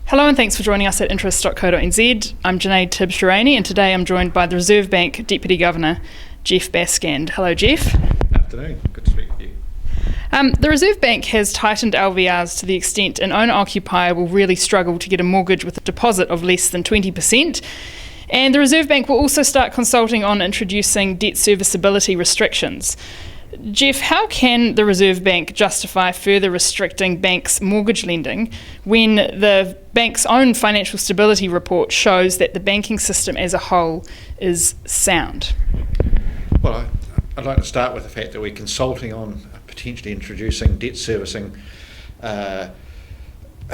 Hello and thanks for joining us at interest.co.nz. I'm Jenée Tibshraeny and today I'm joined by the Reserve Bank Deputy Governor, Geoff Bascand. Hello, Geoff. Afternoon, good to speak with you. The Reserve Bank has tightened LVRs to the extent an owner-occupier will really struggle to get a mortgage with a deposit of less than 20%. And the Reserve Bank will also start consulting on introducing debt serviceability restrictions. Geoff, how can the Reserve Bank justify further restricting banks' mortgage lending when the bank's own financial stability report shows that the banking system as a whole is sound? Well, I'd like to start with the fact that we're consulting on potentially introducing debt servicing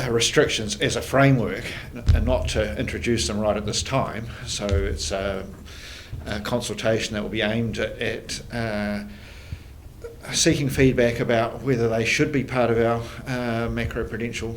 restrictions as a framework and not to introduce them right at this time. So it's a consultation that will be aimed at seeking feedback about whether they should be part of our macroprudential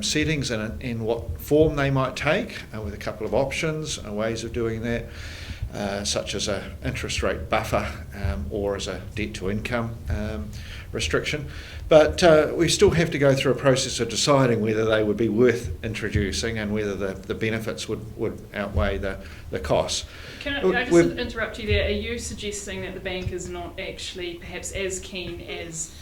settings and in what form they might take, with a couple of options and ways of doing that, such as an interest rate buffer or as a debt to income restriction. But we still have to go through a process of deciding whether they would be worth introducing and whether the benefits would outweigh the costs. Can I just interrupt you there? Are you suggesting that the bank is not actually perhaps as keen as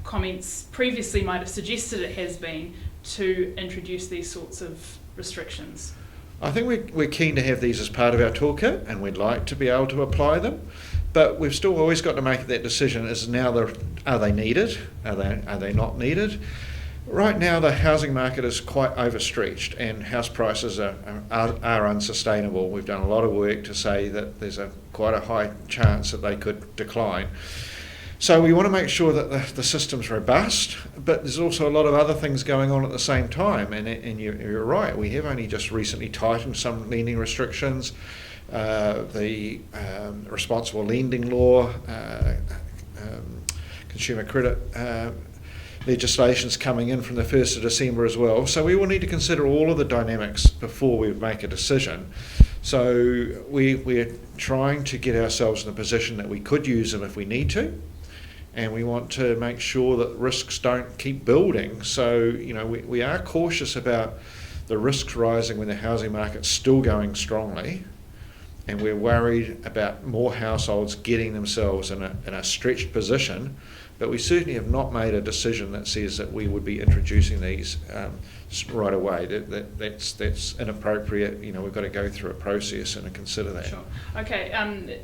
comments previously might have suggested it has been to introduce these sorts of restrictions? I think we're keen to have these as part of our toolkit and we'd like to be able to apply them, but we've still always got to make that decision: are they needed? Are they not needed? Right now the housing market is quite overstretched and house prices are unsustainable. We've done a lot of work to say that there's quite a high chance that they could decline. So we want to make sure that the system's robust, but there's also a lot of other things going on at the same time. And you're right, we have only just recently tightened some lending restrictions. The responsible lending law, consumer credit legislation's coming in from the 1st of December as well. So we will need to consider all of the dynamics before we make a decision. So we're trying to get ourselves in a position that we could use them if we need to. And we want to make sure that risks don't keep building. So, we are cautious about the risks rising when the housing market's still going strongly. And we're worried about more households getting themselves in a stretched position. But we certainly have not made a decision that says that we would be introducing these right away. That's inappropriate. We've got to go through a process and consider that. Sure. Okay.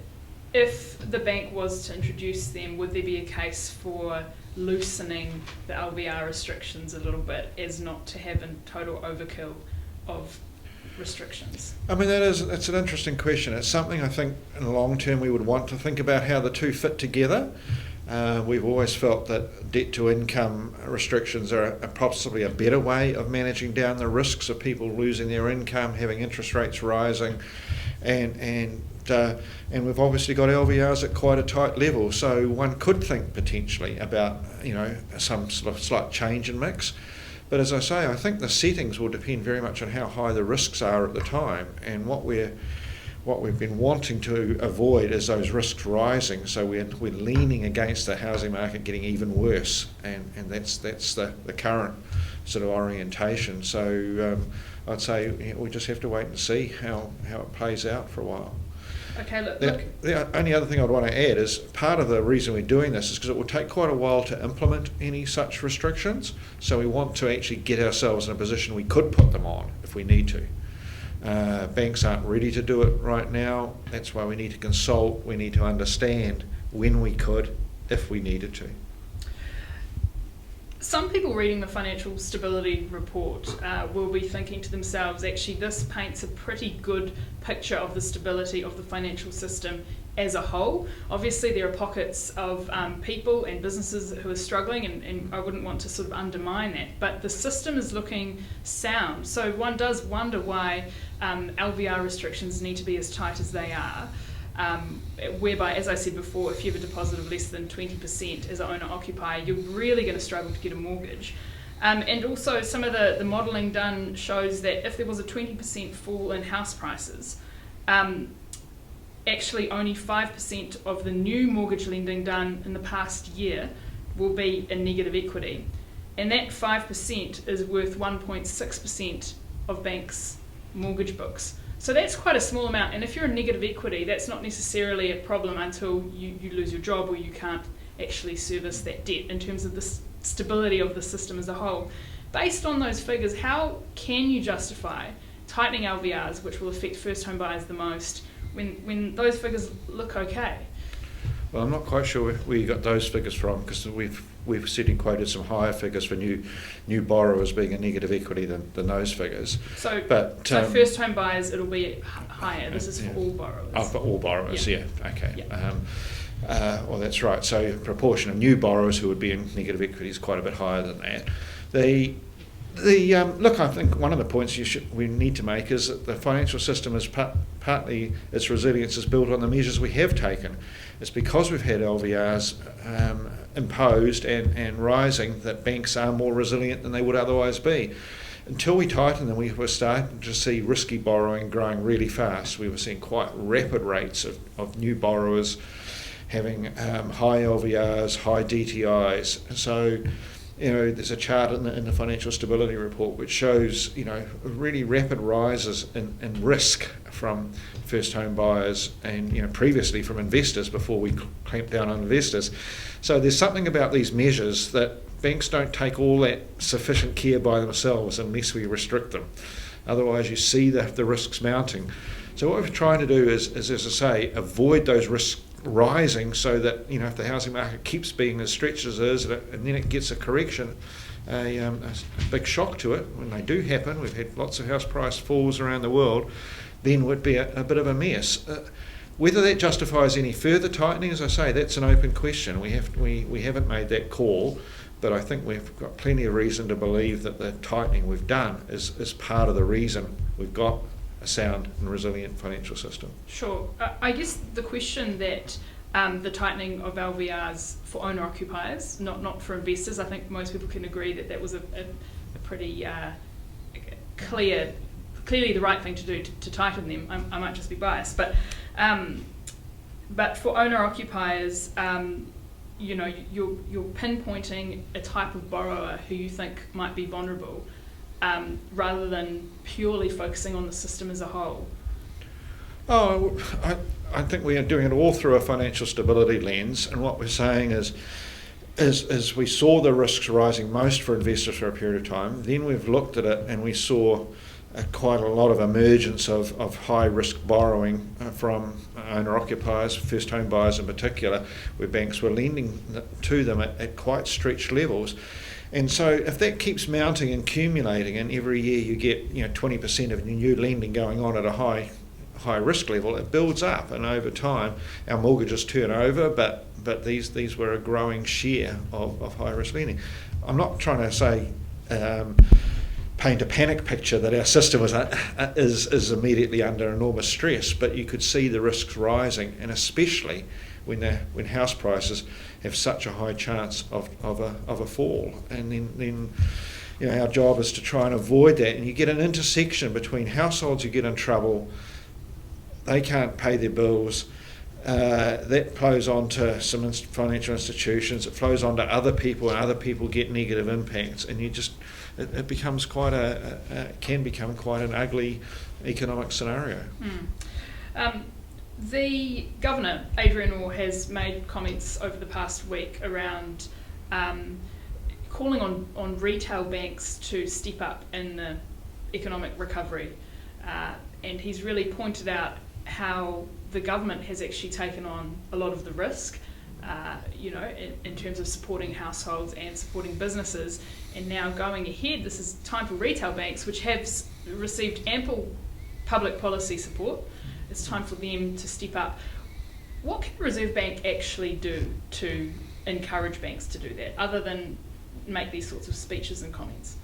If the bank was to introduce them, would there be a case for loosening the LVR restrictions a little bit as not to have a total overkill of restrictions? I mean, it's an interesting question. It's something I think in the long term we would want to think about how the two fit together. We've always felt that debt to income restrictions are possibly a better way of managing down the risks of people losing their income, having interest rates rising, and we've obviously got LVRs at quite a tight level. So one could think potentially about some sort of slight change in mix. But as I say, I think the settings will depend very much on how high the risks are at the time, and what we've been wanting to avoid is those risks rising. So we're leaning against the housing market getting even worse, and that's the current sort of orientation. So I'd say we just have to wait and see how it plays out for a while. Okay, look. The only other thing I'd want to add is part of the reason we're doing this is because it will take quite a while to implement any such restrictions. So we want to actually get ourselves in a position we could put them on if we need to. Banks aren't ready to do it right now. That's why we need to consult. We need to understand when we could, if we needed to. Some people reading the financial stability report will be thinking to themselves, actually, this paints a pretty good picture of the stability of the financial system as a whole. Obviously, there are pockets of people and businesses who are struggling, and I wouldn't want to sort of undermine that, but the system is looking sound. So one does wonder why LVR restrictions need to be as tight as they are. Whereby, as I said before, if you have a deposit of less than 20% as an owner-occupier, you're really going to struggle to get a mortgage. And also, some of the modelling done shows that if there was a 20% fall in house prices, actually only 5% of the new mortgage lending done in the past year will be in negative equity. and that 5% is worth 1.6% of banks' mortgage books. So that's quite a small amount, and if you're in negative equity, that's not necessarily a problem until you lose your job or you can't actually service that debt in terms of the stability of the system as a whole. Based on those figures, how can you justify tightening LVRs, which will affect first home buyers the most, when those figures look okay? Well, I'm not quite sure where you got those figures from, because we've certainly quoted some higher figures for new borrowers being a negative equity than those figures. So first home buyers, it'll be higher. This is for all borrowers. Oh, for all borrowers, yeah. Okay. Yeah. Well, that's right. So the proportion of new borrowers who would be in negative equity is quite a bit higher than that. Look, I think one of the points we need to make is that the financial system is partly its resilience is built on the measures we have taken. It's because we've had LVRs imposed and rising that banks are more resilient than they would otherwise be. Until we tightened them, we were starting to see risky borrowing growing really fast. We were seeing quite rapid rates of new borrowers having high LVRs, high DTIs. So, there's a chart in the Financial Stability Report which shows, really rapid rises in risk from first home buyers and, previously from investors before we clamped down on investors. So there's something about these measures that banks don't take all that sufficient care by themselves unless we restrict them. Otherwise you see the risks mounting. So what we're trying to do is, as I say, avoid those risks rising, so that if the housing market keeps being as stretched as it is, and then it gets a correction, a big shock to it when they do happen. We've had lots of house price falls around the world. Then would be a bit of a mess. Whether that justifies any further tightening, as I say, that's an open question. We haven't made that call, but I think we've got plenty of reason to believe that the tightening we've done is part of the reason we've got a sound and resilient financial system. Sure. I guess the question that the tightening of LVRs for owner-occupiers, not for investors, I think most people can agree that was a pretty clearly the right thing to do to tighten them. I might just be biased, but for owner-occupiers, you're pinpointing a type of borrower who you think might be vulnerable, rather than purely focusing on the system as a whole. Oh, I think we are doing it all through a financial stability lens, and what we're saying is we saw the risks rising most for investors for a period of time. Then we've looked at it and we saw quite a lot of emergence of high risk borrowing from owner-occupiers, first home buyers in particular, where banks were lending to them at quite stretched levels. And so if that keeps mounting and accumulating, and every year you get 20% of new lending going on at a high risk level, it builds up, and over time our mortgages turn over, but these were a growing share of high risk lending. I'm not trying to say paint a panic picture that our system is immediately under enormous stress, but you could see the risks rising, and especially when house prices have such a high chance of a fall. And then our job is to try and avoid that, and you get an intersection between households who get in trouble, they can't pay their bills, that flows on to some financial institutions, it flows on to other people, and other people get negative impacts, and it becomes can become quite an ugly economic scenario. The Governor, Adrian Orr, has made comments over the past week around calling on retail banks to step up in the economic recovery, and he's really pointed out how the government has actually taken on a lot of the risk, in terms of supporting households and supporting businesses, and now going ahead, this is time for retail banks, which have received ample public policy support. It's time for them to step up. What can the Reserve Bank actually do to encourage banks to do that, other than make these sorts of speeches and comments?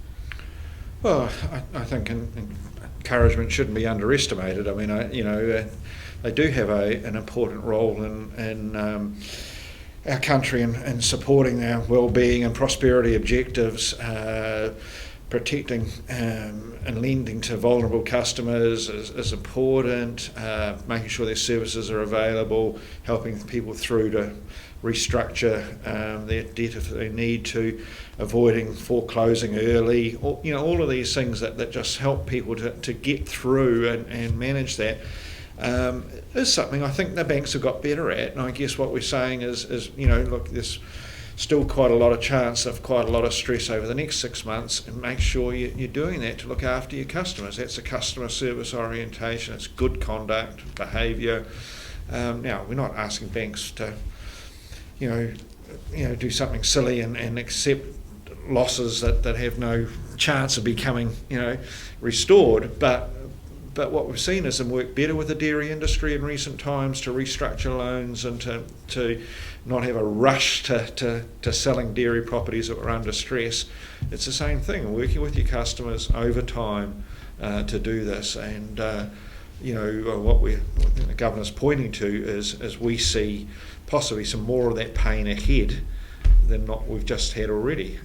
Well, I think encouragement shouldn't be underestimated. I mean, they do have an important role in our country in supporting our well-being and prosperity objectives. protecting and lending to vulnerable customers is important, making sure their services are available, helping people through to restructure their debt if they need to, avoiding foreclosing early, all of these things that just help people to get through and manage that. Is something I think the banks have got better at, and I guess what we're saying is look, there's still quite a lot of chance of quite a lot of stress over the next 6 months, and make sure you're doing that to look after your customers. That's a customer service orientation, it's good conduct, behaviour. Now, we're not asking banks to do something silly and accept losses that have no chance of becoming restored, but what we've seen is them work better with the dairy industry in recent times to restructure loans and to not have a rush to selling dairy properties that were under stress. It's the same thing, working with your customers over time to do this. And what the governor's pointing to is we see possibly some more of that pain ahead than what we've just had already.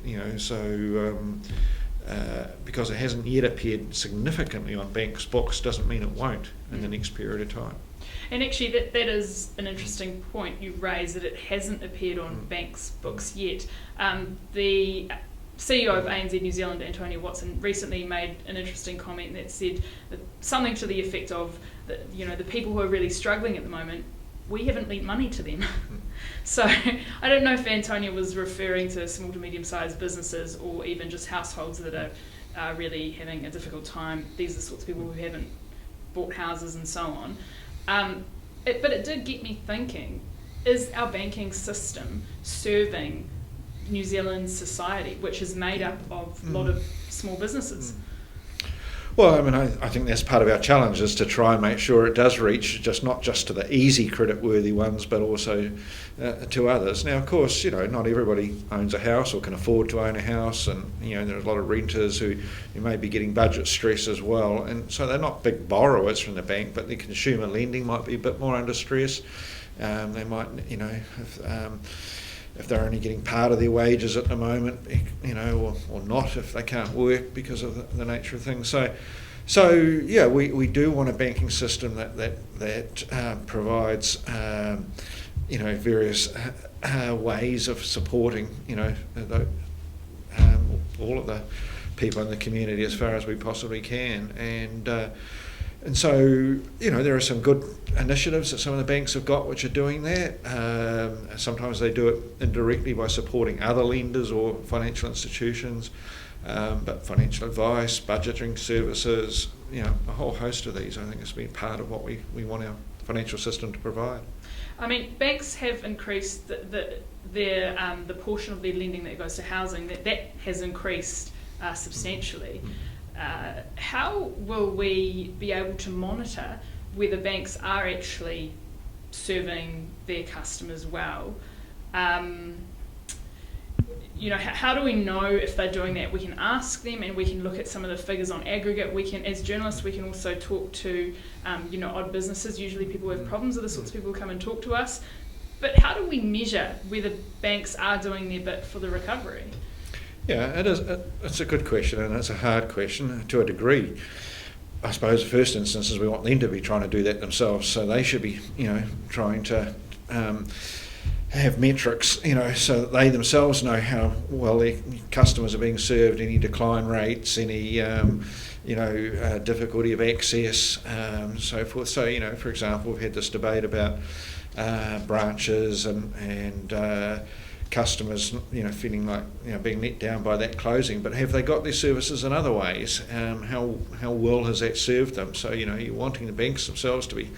Because it hasn't yet appeared significantly on banks' books doesn't mean it won't in the next period of time. And actually that is an interesting point you raise, that it hasn't appeared on banks' books yet. The CEO of ANZ New Zealand, Antonia Watson, recently made an interesting comment that said that something to the effect of that, the people who are really struggling at the moment, we haven't lent money to them. So I don't know if Antonia was referring to small to medium-sized businesses or even just households that are really having a difficult time. These are the sorts of people who haven't bought houses and so on. But it did get me thinking, is our banking system serving New Zealand's society, which is made up of a lot of small businesses? Well, I think that's part of our challenge, is to try and make sure it does reach not just to the easy credit-worthy ones, but also to others. Now, of course, not everybody owns a house or can afford to own a house, and there's a lot of renters who may be getting budget stress as well, and so they're not big borrowers from the bank, but the consumer lending might be a bit more under stress. They might, if they're only getting part of their wages at the moment, or not if they can't work because of the nature of things. So yeah, we do want a banking system that provides various ways of supporting all of the people in the community as far as we possibly can, and so, there are some good initiatives that some of the banks have got which are doing that. Sometimes they do it indirectly by supporting other lenders or financial institutions, but financial advice, budgeting services, a whole host of these, I think, has been part of what we want our financial system to provide. Banks have increased the portion of their lending that goes to housing, that has increased substantially. How will we be able to monitor whether banks are actually serving their customers well? How do we know if they're doing that? We can ask them, and we can look at some of the figures on aggregate. We can, as journalists, we can also talk to, odd businesses. Usually people who have problems are the sorts of people who come and talk to us. But how do we measure whether banks are doing their bit for the recovery? Yeah, it is. It's a good question, and it's a hard question to a degree. I suppose the first instance is we want them to be trying to do that themselves, so they should be, trying to have metrics, so that they themselves know how well their customers are being served, any decline rates, any, difficulty of access, so forth. So, for example, we've had this debate about branches and customers, feeling like being let down by that closing, but have they got their services in other ways? How well has that served them? So you're wanting the banks themselves to be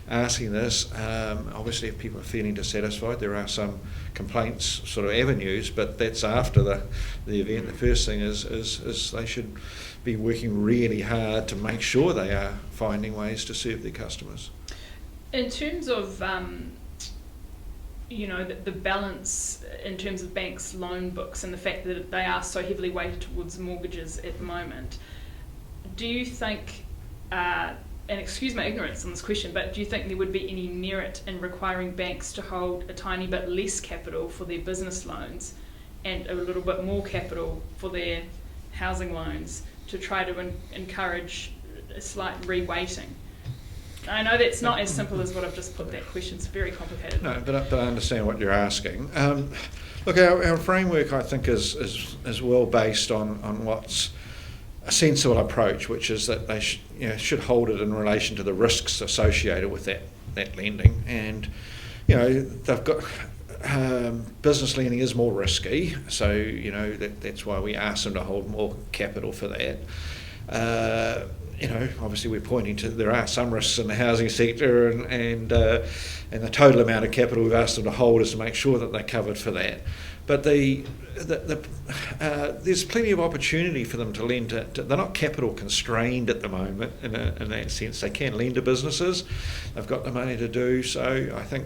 asking this. Obviously, if people are feeling dissatisfied, there are some complaints sort of avenues, but that's after the event. The first thing is they should be working really hard to make sure they are finding ways to serve their customers. In terms of the balance in terms of banks' loan books and the fact that they are so heavily weighted towards mortgages at the moment, do you think, and excuse my ignorance on this question, but do you think there would be any merit in requiring banks to hold a tiny bit less capital for their business loans and a little bit more capital for their housing loans to try to encourage a slight reweighting? I know that's not as simple as what I've just put that question. It's very complicated. No, but I understand what you're asking. Look, our framework, I think, is well based on what's a sensible approach, which is that they should hold it in relation to the risks associated with that lending. And, they've got... business lending is more risky, so that's why we ask them to hold more capital for that. Obviously we're pointing to there are some risks in the housing sector, and the total amount of capital we've asked them to hold is to make sure that they're covered for that. But there's plenty of opportunity for them to lend to. They're not capital constrained at the moment in that sense. They can lend to businesses. They've got the money to do so. I think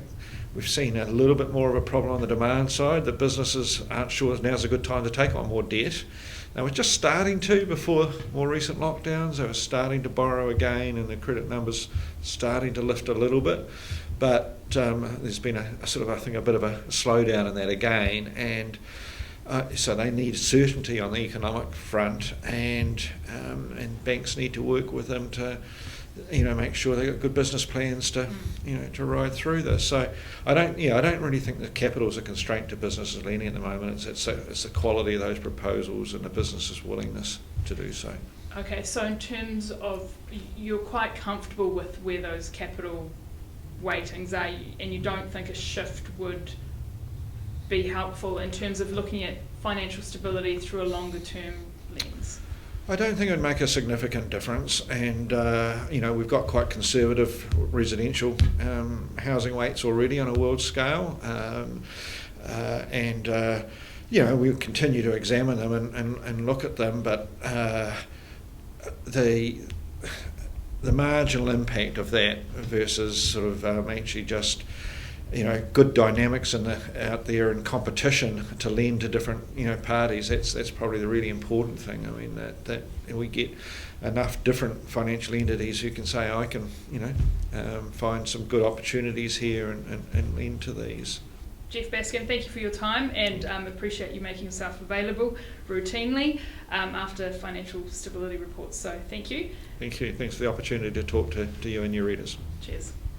we've seen a little bit more of a problem on the demand side, that businesses aren't sure now's a good time to take on more debt. They were just starting to before more recent lockdowns. They were starting to borrow again, and the credit numbers starting to lift a little bit. But there's been a sort of, I think, a bit of a slowdown in that again, and so they need certainty on the economic front, and banks need to work with them to make sure they've got good business plans to ride through this. So I don't really think that capital is a constraint to businesses lending at the moment. It's the quality of those proposals and the business's willingness to do so. Okay, so in terms of, you're quite comfortable with where those capital weightings are, and you don't think a shift would be helpful in terms of looking at financial stability through a longer term lens? I don't think it would make a significant difference, and we've got quite conservative residential housing weights already on a world scale, we'll continue to examine them and look at them, but the marginal impact of that versus sort of actually just good dynamics out there in competition to lend to different parties. That's probably the really important thing. I mean that we get enough different financial entities who can say, I can find some good opportunities here and lend to these. Geoff Bascand, thank you for your time, and appreciate you making yourself available routinely after financial stability reports. So thank you. Thank you. Thanks for the opportunity to talk to you and your readers. Cheers.